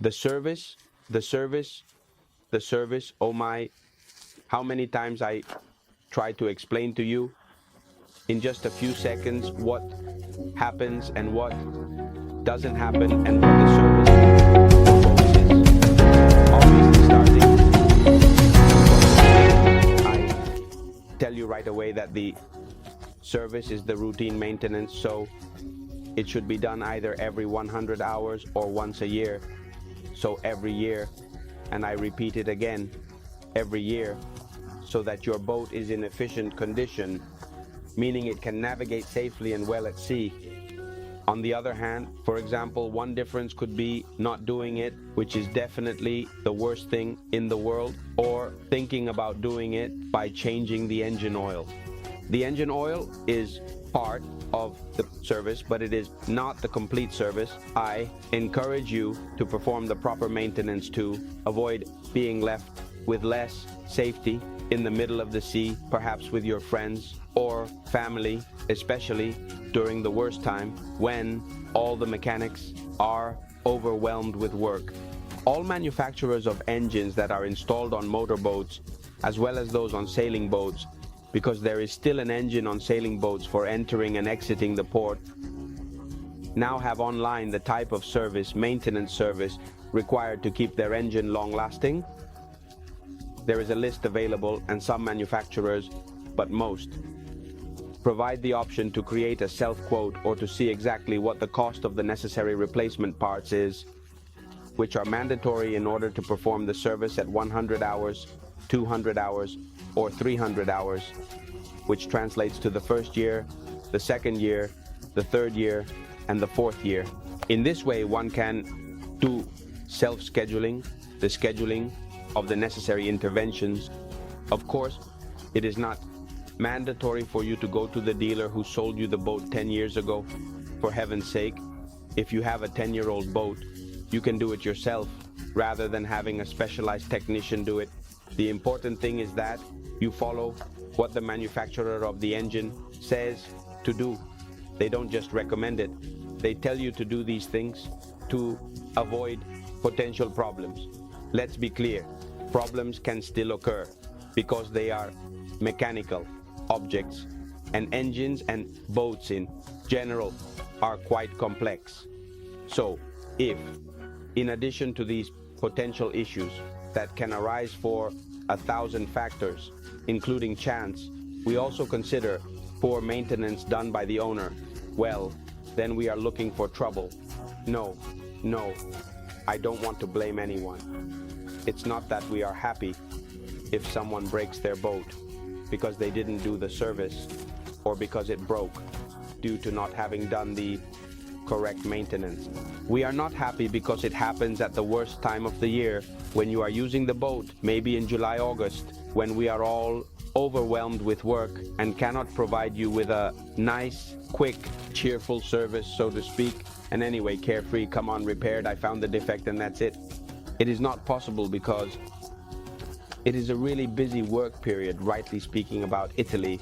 The service, the service, the service, oh my, how many times I try to explain to you in just a few seconds what happens and what doesn't happen and what the service proposes. Obviously starting, I tell you right away that the service is the routine maintenance, so it should be done either every 100 hours or once a year. So every year, and I repeat it again, every year, so that your boat is in efficient condition, meaning it can navigate safely and well at sea. On the other hand, for example, one difference could be not doing it, which is definitely the worst thing in the world, or thinking about doing it by changing the engine oil. The engine oil is part of the service, but it is not the complete service. I encourage you to perform the proper maintenance to avoid being left with less safety in the middle of the sea, perhaps with your friends or family, especially during the worst time when all the mechanics are overwhelmed with work. All manufacturers of engines that are installed on motorboats, as well as those on sailing boats, because there is still an engine on sailing boats for entering and exiting the port, now have online the type of service, maintenance service, required to keep their engine long-lasting. There is a list available, and some manufacturers, but most, provide the option to create a self-quote or to see exactly what the cost of the necessary replacement parts is, which are mandatory in order to perform the service at 100 hours, 200 hours, or 300 hours, which translates to the first year, the second year, the third year, and the fourth year. In this way, one can do self-scheduling, the scheduling of the necessary interventions. Of course, it is not mandatory for you to go to the dealer who sold you the boat 10 years ago. For heaven's sake, if you have a 10-year-old boat, you can do it yourself rather than having a specialized technician do it. The important thing is that you follow what the manufacturer of the engine says to do. They don't just recommend it. They tell you to do these things to avoid potential problems. Let's be clear, problems can still occur because they are mechanical objects, and engines and boats in general are quite complex. So, if, in addition to these potential issues that can arise for 1,000 factors, including chance, we also consider poor maintenance done by the owner, well, then we are looking for trouble. No, I don't want to blame anyone. It's not that we are happy if someone breaks their boat because they didn't do the service or because it broke due to not having done the correct maintenance. We are not happy because it happens at the worst time of the year when you are using the boat, maybe in July, August, when we are all overwhelmed with work and cannot provide you with a nice, quick, cheerful service, so to speak. And anyway, carefree, come on, repaired, I found the defect and that's it. It is not possible because it is a really busy work period, rightly speaking, about Italy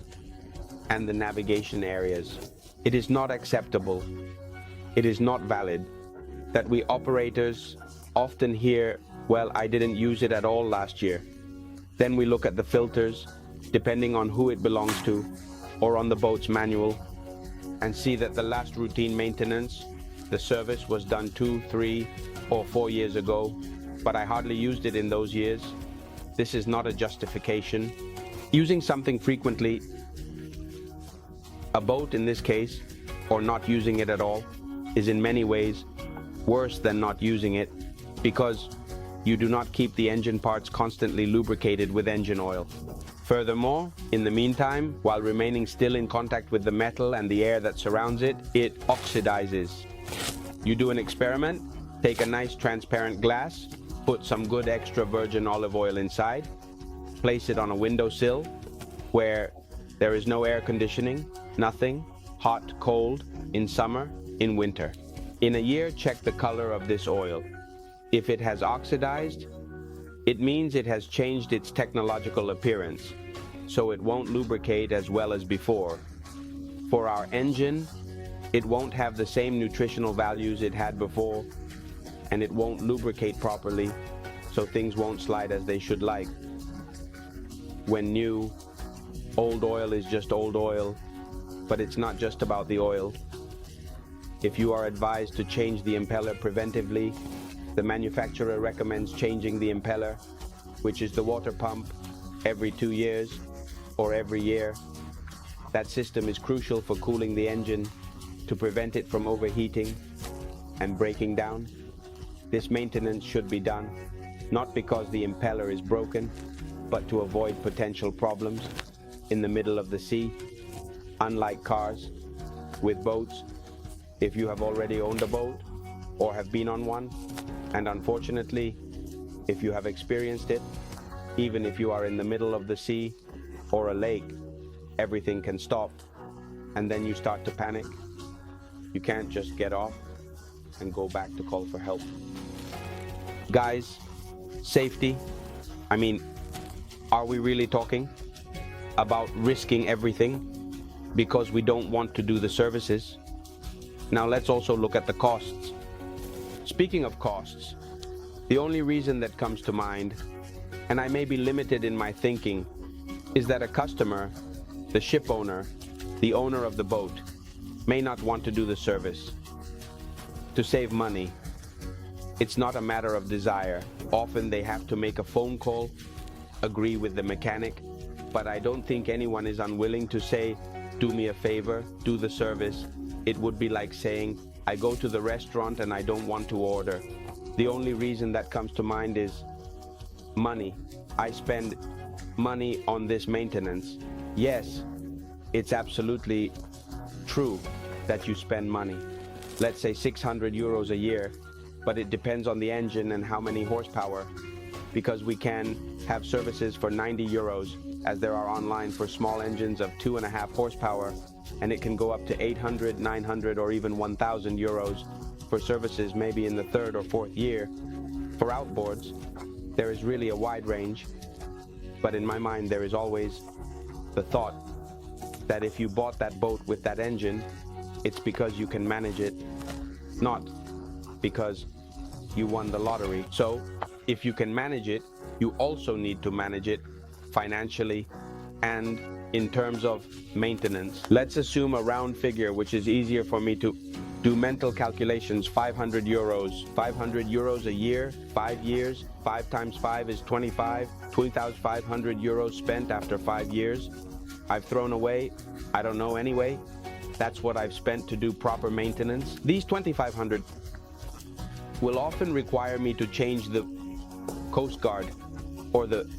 and the navigation areas. It is not acceptable, it is not valid that we operators often hear, well, I didn't use it at all last year. Then we look at the filters, depending on who it belongs to, or on the boat's manual, and see that the last routine maintenance, the service was done 2, 3, or 4 years ago, but I hardly used it in those years. This is not a justification. Using something frequently, a boat in this case, or not using it at all, is in many ways worse than not using it because you do not keep the engine parts constantly lubricated with engine oil. Furthermore, in the meantime, while remaining still in contact with the metal and the air that surrounds it, it oxidizes. You do an experiment, take a nice transparent glass, put some good extra virgin olive oil inside, place it on a windowsill where there is no air conditioning, nothing, hot, cold, in summer, in winter. In a year, check the color of this oil. If it has oxidized, it means it has changed its technological appearance, so it won't lubricate as well as before. For our engine, it won't have the same nutritional values it had before, and it won't lubricate properly, so things won't slide as they should like. When new, old oil is just old oil, but it's not just about the oil. If you are advised to change the impeller preventively, the manufacturer recommends changing the impeller, which is the water pump, every 2 years or every year. That system is crucial for cooling the engine to prevent it from overheating and breaking down. This maintenance should be done, not because the impeller is broken, but to avoid potential problems in the middle of the sea. Unlike cars, with boats, if you have already owned a boat or have been on one, and unfortunately, if you have experienced it, even if you are in the middle of the sea or a lake, everything can stop, and then you start to panic. You can't just get off and go back to call for help. Guys, safety, are we really talking about risking everything because we don't want to do the services? Now let's also look at the costs. Speaking of costs, the only reason that comes to mind, and I may be limited in my thinking, is that a customer, the ship owner, the owner of the boat, may not want to do the service. To save money, it's not a matter of desire. Often they have to make a phone call, agree with the mechanic, but I don't think anyone is unwilling to say, do me a favor, do the service. It would be like saying, I go to the restaurant and I don't want to order. The only reason that comes to mind is money. I spend money on this maintenance. Yes, it's absolutely true that you spend money. Let's say 600 euros a year, but it depends on the engine and how many horsepower, because we can have services for 90 euros, as there are online for small engines of 2.5 horsepower, and it can go up to 800, 900, or even 1,000 euros for services maybe in the 3rd or 4th year. For outboards, there is really a wide range, but in my mind there is always the thought that if you bought that boat with that engine, it's because you can manage it, not because you won the lottery. So if you can manage it, you also need to manage it financially and in terms of maintenance. Let's assume a round figure, which is easier for me to do mental calculations. 500 euros. 500 euros a year, 5 years. 5 times 5 is 25. 2,500 euros spent after 5 years. I've thrown away, I don't know anyway. That's what I've spent to do proper maintenance. These 2,500 will often require me to change the Coast Guard or the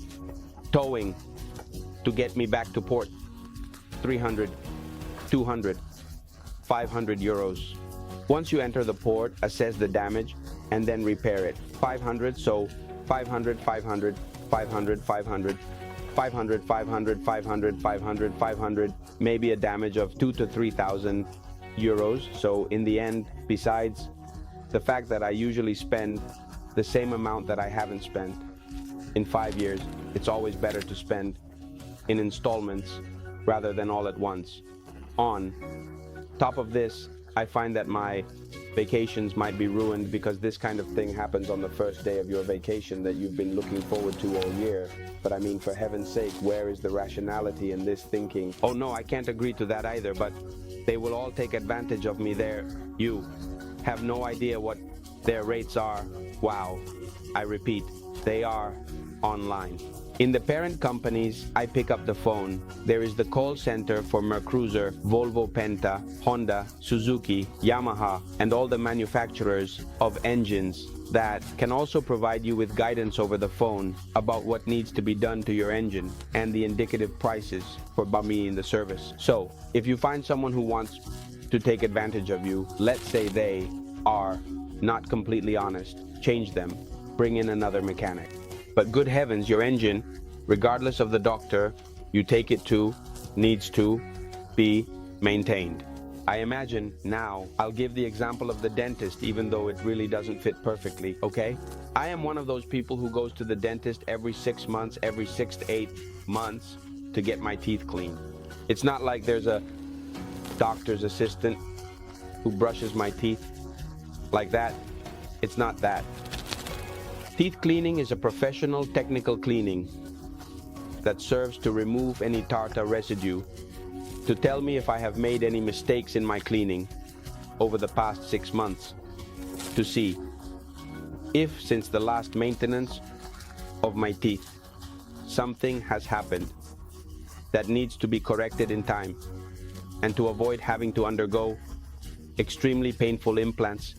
towing to get me back to port. 300, 200, 500 euros. Once you enter the port, assess the damage and then repair it. 500, so 500, 500, 500, 500, 500, 500, 500, 500, 500, maybe a damage of 2,000 to 3,000 euros. So in the end, besides the fact that I usually spend the same amount that I haven't spent in 5 years, it's always better to spend in installments rather than all at once. On top of this, I find that my vacations might be ruined because this kind of thing happens on the first day of your vacation that you've been looking forward to all year. But I mean, for heaven's sake, where is the rationality in this thinking? Oh no, I can't agree to that either, but they will all take advantage of me there. You have no idea what their rates are. Wow. I repeat, they are online. In the parent companies, I pick up the phone. There is the call center for Mercruiser, Volvo Penta, Honda, Suzuki, Yamaha, and all the manufacturers of engines that can also provide you with guidance over the phone about what needs to be done to your engine and the indicative prices for buying the service. So, if you find someone who wants to take advantage of you, let's say they are not completely honest, change them, bring in another mechanic. But good heavens, your engine, regardless of the doctor you take it to, needs to be maintained. I imagine now, I'll give the example of the dentist, even though it really doesn't fit perfectly, okay? I am one of those people who goes to the dentist every 6 months, every 6 to 8 months to get my teeth cleaned. It's not like there's a doctor's assistant who brushes my teeth like that. It's not that. Teeth cleaning is a professional technical cleaning that serves to remove any tartar residue, to tell me if I have made any mistakes in my cleaning over the past 6 months, to see if since the last maintenance of my teeth, something has happened that needs to be corrected in time, and to avoid having to undergo extremely painful implants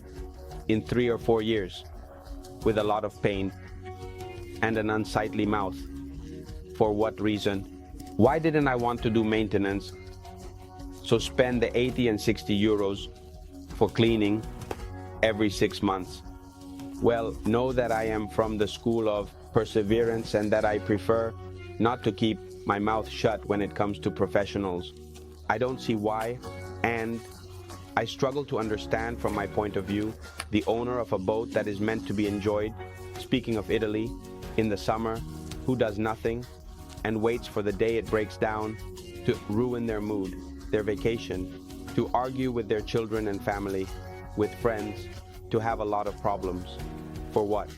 in 3 or 4 years with a lot of pain and an unsightly mouth. For what reason? Why didn't I want to do maintenance, so spend the 80 and 60 euros for cleaning every 6 months? Well, know that I am from the school of perseverance and that I prefer not to keep my mouth shut when it comes to professionals. I don't see why, and I struggle to understand from my point of view the owner of a boat that is meant to be enjoyed, speaking of Italy, in the summer, who does nothing and waits for the day it breaks down to ruin their mood, their vacation, to argue with their children and family, with friends, to have a lot of problems. For what?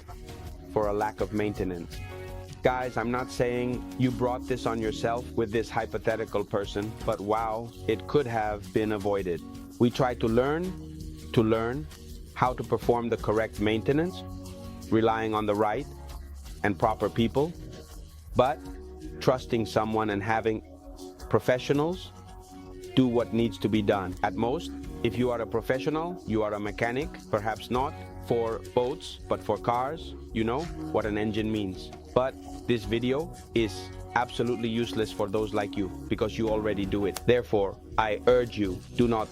For a lack of maintenance. Guys, I'm not saying you brought this on yourself with this hypothetical person, but wow, it could have been avoided. We try to learn how to perform the correct maintenance, relying on the right and proper people, but trusting someone and having professionals do what needs to be done. At most, if you are a professional, you are a mechanic, perhaps not for boats, but for cars, you know what an engine means. But this video is absolutely useless for those like you, because you already do it. Therefore, I urge you, do not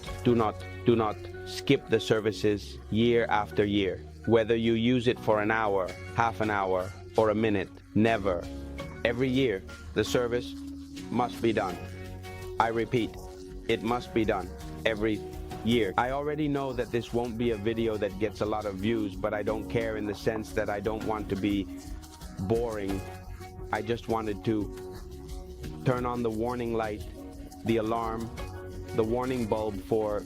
skip the services year after year. Whether you use it for an hour, half an hour, or a minute, never. Every year, the service must be done. I repeat, it must be done every year. I already know that this won't be a video that gets a lot of views, but I don't care, in the sense that I don't want to be boring. I just wanted to turn on the warning light, the alarm, the warning bulb for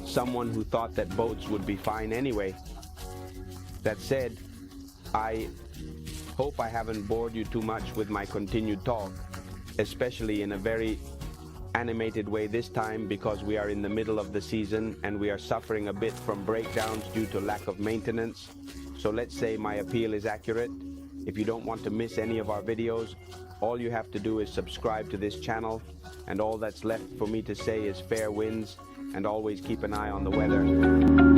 someone who thought that boats would be fine anyway. That said, I hope I haven't bored you too much with my continued talk, especially in a very animated way this time, because we are in the middle of the season and we are suffering a bit from breakdowns due to lack of maintenance. So let's say my appeal is accurate. If you don't want to miss any of our videos, all you have to do is subscribe to this channel, and all that's left for me to say is fair winds, and always keep an eye on the weather.